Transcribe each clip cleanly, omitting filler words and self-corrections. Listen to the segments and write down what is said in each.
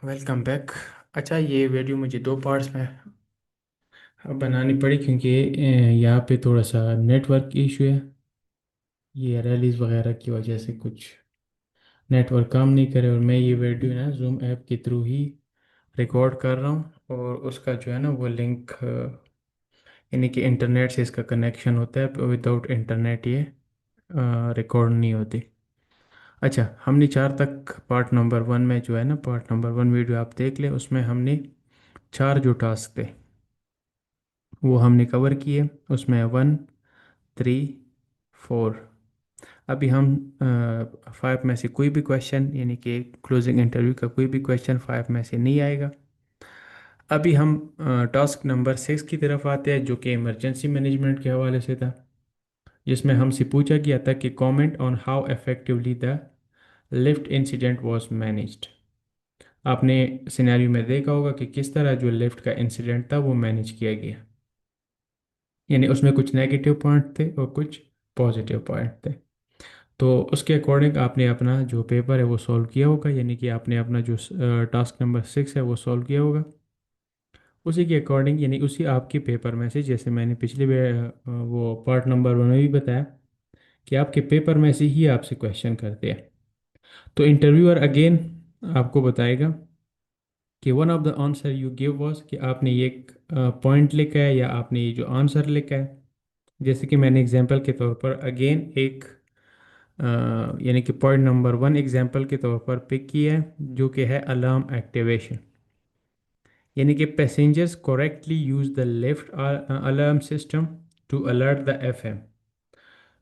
Welcome back. अच्छा, ये video मुझे दो पार्ट्स में बनानी पड़ी क्योंकि यहाँ पे थोड़ा सा नेटवर्क इशू है। ये रैलीज वगैरह की वजह से कुछ नेटवर्क काम नहीं करे, और मैं ये वीडियो ना जूम ऐप के थ्रू ही रिकॉर्ड कर रहा हूँ, और उसका जो है ना वो लिंक यानी कि इंटरनेट से इसका कनेक्शन होता है। विदाउट इंटरनेट ये रिकॉर्ड नहीं होती। अच्छा, हमने चार तक पार्ट नंबर वन में जो है ना, पार्ट नंबर वन वीडियो आप देख लें, उसमें हमने चार जो टास्क थे वो हमने कवर किए। उसमें वन, थ्री, फोर। अभी हम फाइव में से कोई भी क्वेश्चन, यानी कि क्लोजिंग इंटरव्यू का कोई भी क्वेश्चन फाइव में से नहीं आएगा। अभी हम टास्क नंबर सिक्स की तरफ आते हैं, जो कि इमरजेंसी मैनेजमेंट के हवाले से था, जिसमें हमसे पूछा गया था कि comment on how effectively the lift incident was managed. आपने सिनेरियो में देखा होगा कि किस तरह जो लिफ्ट का इंसिडेंट था वो मैनेज किया गया, यानी उसमें कुछ नेगेटिव पॉइंट थे और कुछ पॉजिटिव पॉइंट थे। तो उसके अकॉर्डिंग आपने अपना जो पेपर है वो सॉल्व किया होगा, यानी कि आपने अपना जो टास्क नंबर सिक्स है वो सॉल्व किया होगा। उसी के अकॉर्डिंग, यानी उसी आपके पेपर में से, जैसे मैंने पिछले वो पार्ट नंबर वन में भी बताया कि आपके पेपर में से ही आपसे क्वेश्चन करते हैं। तो इंटरव्यूअर अगेन आपको बताएगा कि one of the answer you give was, कि आपने ये पॉइंट लिखा है या आपने ये जो आंसर लिखा है। जैसे कि मैंने एग्जांपल के तौर पर अगेन एक यानी कि पॉइंट नंबर वन एग्जांपल के तौर पर पिक किया है, जो कि है अलार्म एक्टिवेशन। यानी कि passengers correctly use the lift alarm system to alert the FM,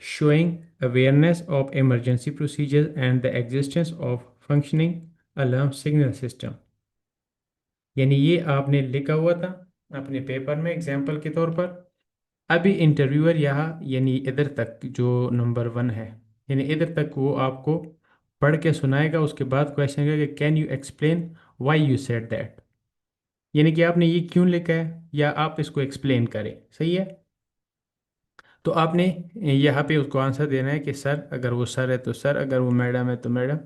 showing awareness of emergency procedures and the existence of functioning alarm signal system। यानी ये आपने लिखा हुआ था अपने पेपर में एग्जाम्पल के तौर पर। अभी इंटरव्यूअर यहाँ, यानी इधर तक जो नंबर वन है, यानी इधर तक वो आपको पढ़ के सुनाएगा। उसके बाद क्वेश्चन करेगा कि can you explain why you said that, यानी कि आपने ये क्यों लिखा है, या आप इसको एक्सप्लेन करें। सही है। तो आपने यहाँ पे उसको आंसर देना है कि सर, अगर वो सर है तो सर, अगर वो मैडम है तो मैडम,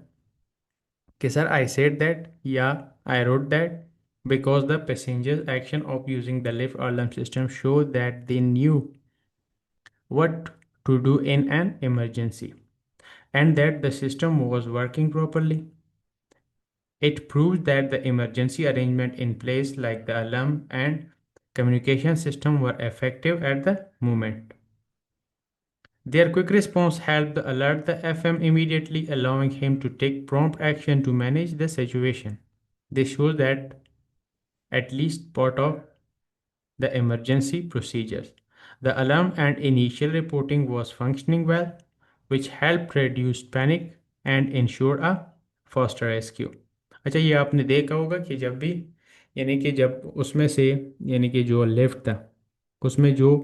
कि सर आई सेड दैट या I wrote that because the passengers action of using the lift alarm system show that they knew what to do in an emergency and that the system was working properly. It proves that the emergency arrangement in place, like the alarm and communication system, were effective at the moment. Their quick response helped alert the FM immediately, allowing him to take prompt action to manage the situation. This shows that at least part of the emergency procedures. The alarm and initial reporting was functioning well, which helped reduce panic and ensure a faster rescue। अच्छा, ये आपने देखा होगा कि जब भी, यानी कि जब उसमें से, यानी कि जो लेफ्ट था उसमें जो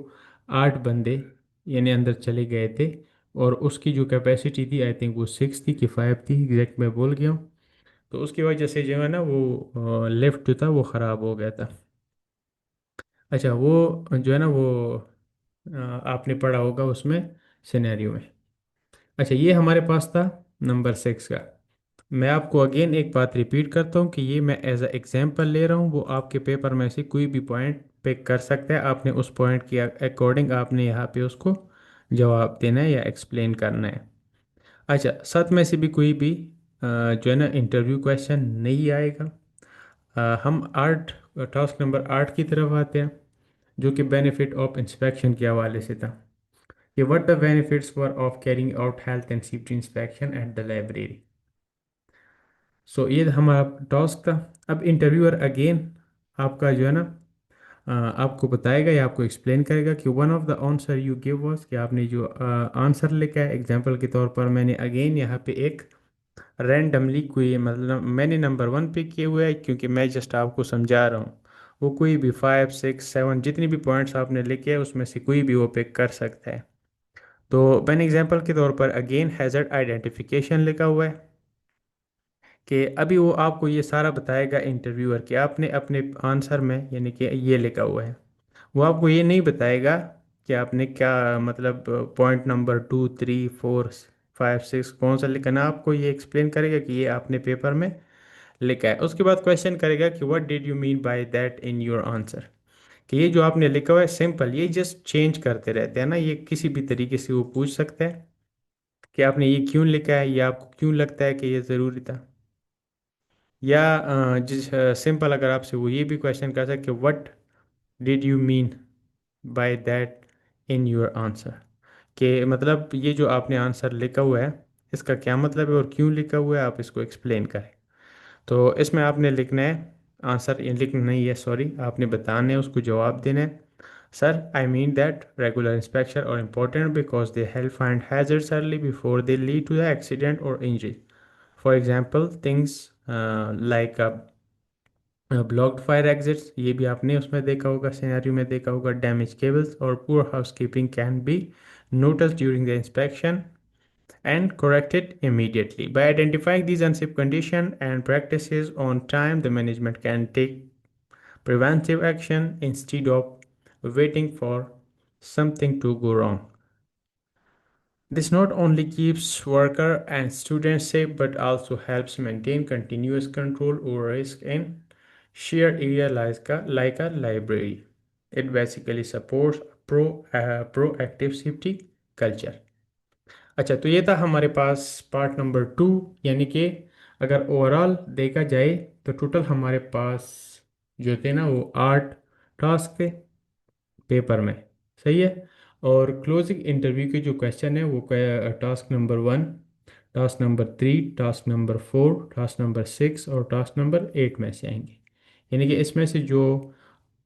आठ बंदे यानी अंदर चले गए थे, और उसकी जो कैपेसिटी थी आई थिंक वो सिक्स थी कि फाइव थी, एग्जैक्ट मैं भूल गया हूँ। तो उसकी वजह से जो है ना वो लेफ्ट जो था वो ख़राब हो गया था। अच्छा, वो जो है ना वो आपने पढ़ा होगा उसमें सिनेरियो में। अच्छा, ये हमारे पास था नंबर सिक्स का। मैं आपको अगेन एक बात रिपीट करता हूँ कि ये मैं एज अ एग्जांपल ले रहा हूँ, वो आपके पेपर में से कोई भी पॉइंट पिक कर सकता है। आपने उस पॉइंट के अकॉर्डिंग आपने यहाँ पे उसको जवाब देना है या एक्सप्लेन करना है। अच्छा, साथ में से भी कोई भी जो है ना इंटरव्यू क्वेश्चन नहीं आएगा। हम आठ, टास्क नंबर आठ की तरफ आते हैं, जो कि बेनिफिट ऑफ इंस्पेक्शन के हवाले से था कि what the benefits were of carrying out health and safety inspection at the library. So ये हमारा टास्क था। अब इंटरव्यूअर अगेन आपका जो है ना आपको बताएगा या आपको एक्सप्लेन करेगा कि one of the answer you give was, कि आपने जो आंसर लिखा है एग्जांपल के तौर पर, मैंने अगेन यहाँ पे एक रैंडमली कोई, मतलब मैंने नंबर वन पिक किए हुए है क्योंकि मैं जस्ट आपको समझा रहा हूँ। वो कोई भी फाइव सिक्स सेवन जितनी भी पॉइंट्स आपने लिखे हैं उसमें से कोई भी वो पिक कर सकता है। तो मैंने एग्जांपल के तौर पर अगेन हैज़र्ड आइडेंटिफिकेशन लिखा हुआ है, कि अभी वो आपको ये सारा बताएगा इंटरव्यूअर कि आपने अपने आंसर में, यानी कि ये लिखा हुआ है। वो आपको ये नहीं बताएगा कि आपने क्या, मतलब point number two three four five six कौन सा लिखना है। आपको ये एक्सप्लेन करेगा कि ये आपने पेपर में लिखा है। उसके बाद क्वेश्चन करेगा कि what did you mean by that in your answer, कि ये जो आपने लिखा हुआ है सिंपल, ये जस्ट चेंज करते रहते हैं ना, ये किसी भी तरीके से वो पूछ सकते हैं कि आपने ये क्यों लिखा है, या आपको क्यों लगता है कि ये ज़रूरी था। या जिस सिंपल अगर आपसे वो ये भी क्वेश्चन कर सकते कि what did you mean by that in your answer, कि मतलब ये जो आपने आंसर लिखा हुआ है इसका क्या मतलब है और क्यों लिखा हुआ है, आप इसको एक्सप्लेन करें। तो इसमें आपने लिखना है, आंसर ये लिखना नहीं है सॉरी, आपने बताना है, उसको जवाब देना है। Sir I mean that regular inspection are important because they help find hazards early before they lead to the accident or injury. For example things like blocked fire exits, ये भी आपने उसमें देखा होगा, सिनेरियो में देखा होगा। डैमेज केबल्स और poor housekeeping can be noticed during the inspection and corrected immediately. By identifying these unsafe conditions and practices on time, the management can take preventive action instead of waiting for something to go wrong. This not only keeps worker and students safe but also helps maintain continuous control over risk in shared area like a library. It basically supports proactive safety culture. अच्छा, तो ये था हमारे पास part number 2, यानी कि अगर overall देखा जाए तो टोटल हमारे पास जो थे ना वो 8 टास्क थे पेपर में। सही है। और क्लोजिंग इंटरव्यू के जो क्वेश्चन है वो task number 1, task number 3, task number 4, task number 6 और टास्क नंबर 8 में से आएंगे। यानी कि इसमें से जो,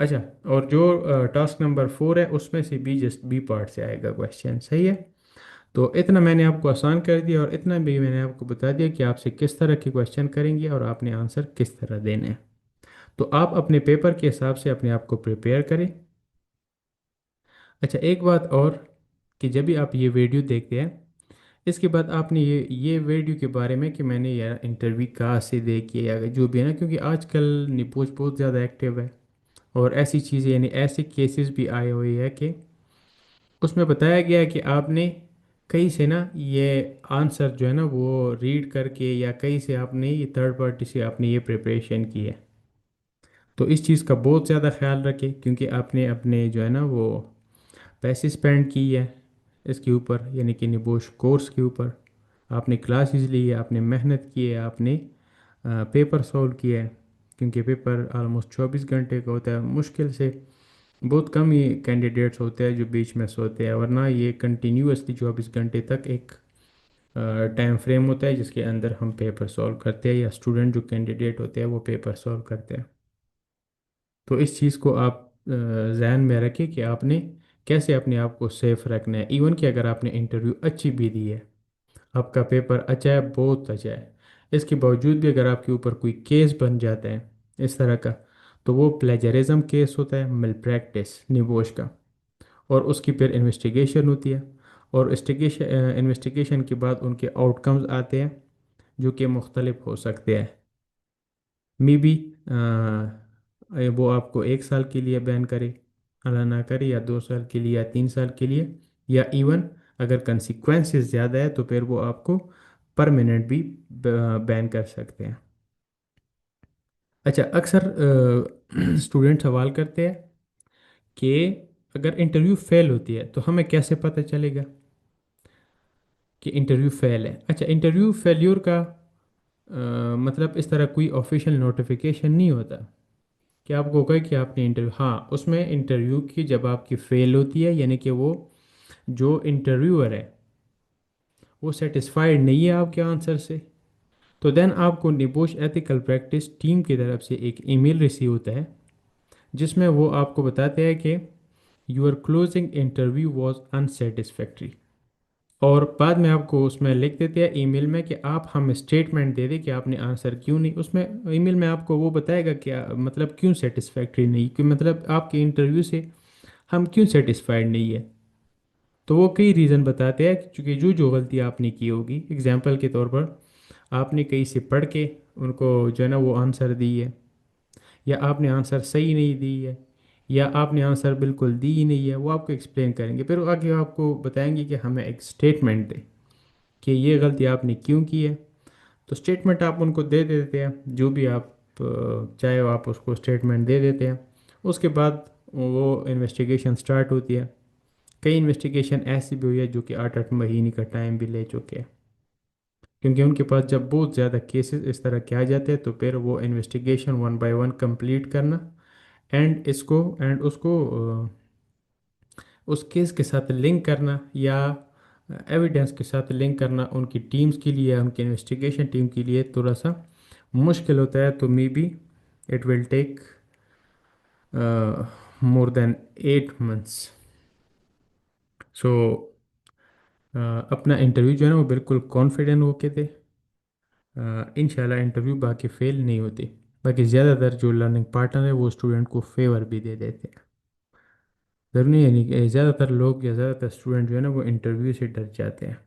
अच्छा, और जो टास्क नंबर 4 है उसमें से भी जस्ट बी पार्ट से आएगा क्वेश्चन। सही है। तो इतना मैंने आपको आसान कर दिया और इतना भी मैंने आपको बता दिया कि आपसे किस तरह के क्वेश्चन करेंगे और आपने आंसर किस तरह देने हैं। तो आप अपने पेपर के हिसाब से अपने आप को प्रिपेयर करें। अच्छा, एक बात और, कि जब भी आप ये वीडियो देखते हैं इसके बाद आपने ये वीडियो के बारे में कि मैंने यार इंटरव्यू कहाँ से दे के या जो भी है ना, क्योंकि आजकल निपोज बहुत ज़्यादा एक्टिव है और ऐसी चीज़ें यानी ऐसे केसेस भी आए हुए हैं कि उसमें बताया गया है कि आपने कहीं से ना ये आंसर जो है ना वो रीड करके या कहीं से आपने ये थर्ड पार्टी से आपने ये प्रिपरेशन की है। तो इस चीज़ का बहुत ज़्यादा ख्याल रखें, क्योंकि आपने अपने जो है ना वो पैसे स्पेंड की है इसके ऊपर, यानी कि निबोश कोर्स के ऊपर। आपने क्लासेस ली है, आपने मेहनत की है, आपने पेपर सॉल्व किया है, क्योंकि पेपर ऑलमोस्ट 24 घंटे का होता है। मुश्किल से बहुत कम ही कैंडिडेट्स होते हैं जो बीच में सोते हैं, वरना ये कंटिन्यूसली 24 घंटे तक एक टाइम फ्रेम होता है जिसके अंदर हम पेपर सॉल्व करते हैं, या स्टूडेंट जो कैंडिडेट होते हैं वो पेपर सॉल्व करते हैं। तो इस चीज़ को आप जहन में रखें कि आपने कैसे अपने आप को सेफ रखना है। इवन कि अगर आपने इंटरव्यू अच्छी भी दी है, आपका पेपर अच्छा है, बहुत अच्छा है, इसके बावजूद भी अगर आपके ऊपर कोई केस बन जाता है इस तरह का, तो वो प्लेजरिज्म केस होता है, मिल प्रैक्टिस निबोश का। और उसकी फिर इन्वेस्टिगेशन होती है, और इन्वेस्टिगेशन के बाद उनके आउटकम्स आते हैं जो कि मुख्तलिफ हो सकते हैं। मे बी वो आपको 1 साल के लिए बैन करे, अल्लाह ना करे, या 2 साल के लिए, या 3 साल के लिए, या इवन अगर कंसिक्वेंसेस ज़्यादा है तो फिर वो आपको परमानेंट भी बैन कर सकते हैं। अच्छा, अक्सर स्टूडेंट सवाल करते हैं कि अगर इंटरव्यू फेल होती है तो हमें कैसे पता चलेगा कि इंटरव्यू फेल है। अच्छा, इंटरव्यू फेल्यूर का मतलब इस तरह कोई ऑफिशियल नोटिफिकेशन नहीं होता कि आपको कहे कि आपने इंटरव्यू, हाँ उसमें इंटरव्यू की जब आपकी फेल होती है, यानी कि वो जो इंटरव्यूअर है वो सेटिस्फाइड नहीं है आपके आंसर से, तो देन आपको निबोश एथिकल प्रैक्टिस टीम की तरफ से एक ईमेल रिसीव होता है जिसमें वो आपको बताते हैं कि your closing interview was unsatisfactory. और बाद में आपको उसमें लिख देते हैं ईमेल में कि आप हमें स्टेटमेंट दे दें कि आपने आंसर क्यों नहीं, उसमें ईमेल में आपको वो बताएगा क्या मतलब क्यों सेटिस्फैक्ट्री नहीं, कि मतलब आपके इंटरव्यू से हम क्यों सेटिस्फाइड नहीं है। तो वो कई रीज़न बताते हैं, क्योंकि जो जो गलती आपने की होगी, एग्जांपल के तौर पर आपने कहीं से पढ़ के उनको जो है ना वो आंसर दी है, या आपने आंसर सही नहीं दी है, या आपने आंसर बिल्कुल दी ही नहीं है, वो आपको एक्सप्लेन करेंगे। फिर आगे आपको बताएंगे कि हमें एक स्टेटमेंट दें कि ये गलती आपने क्यों की है। तो स्टेटमेंट आप उनको दे देते हैं, जो भी आप चाहे हो आप उसको स्टेटमेंट दे देते हैं। उसके बाद वो इन्वेस्टिगेशन स्टार्ट होती है। कई इन्वेस्टिगेशन ऐसी भी हुई है जो कि 8-8 महीने का टाइम भी ले चुके हैं, क्योंकि उनके पास जब बहुत ज़्यादा केसेस इस तरह के आ जाते हैं तो फिर वो investigation one by one complete करना, एंड उसको उस केस के साथ लिंक करना या एविडेंस के साथ लिंक करना उनकी टीम्स के लिए या उनकी इन्वेस्टिगेशन टीम के लिए थोड़ा सा मुश्किल होता है। तो maybe it will take more than 8 months. So अपना इंटरव्यू जो है ना वो बिल्कुल कॉन्फिडेंट होके दे। इंशाल्लाह इंटरव्यू बाकी फेल नहीं होती। बाकी ज़्यादातर जो लर्निंग पार्टनर है वो स्टूडेंट को फेवर भी दे देते हैं। ज़रूरी नहीं है नहीं कि ज़्यादातर लोग या ज़्यादातर स्टूडेंट जो है ना वो इंटरव्यू से डर जाते हैं।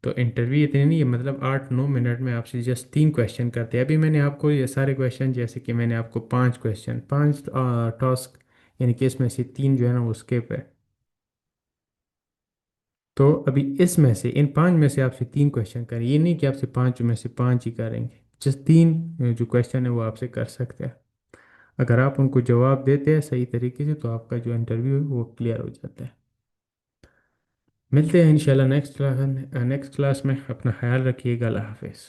तो इंटरव्यू इतनी नहीं है, मतलब 8-9 मिनट में आपसे जस्ट 3 क्वेश्चन करते हैं। अभी मैंने आपको ये सारे क्वेश्चन, जैसे कि मैंने आपको 5 क्वेश्चन, 5 टास्क, यानी कि इसमें से 3 जो है ना वो स्किप है। तो अभी इसमें से इन 5 में से आपसे 3 क्वेश्चन करें, ये नहीं कि आपसे 5 में से 5 ही करेंगे। जस्ट 3 जो क्वेश्चन है वो आपसे कर सकते हैं। अगर आप उनको जवाब देते हैं सही तरीके से तो आपका जो इंटरव्यू है वो क्लियर हो जाता है। मिलते हैं इंशाल्लाह नेक्स्ट क्लास में। अपना ख्याल रखिएगा। अल्लाह हाफिज़।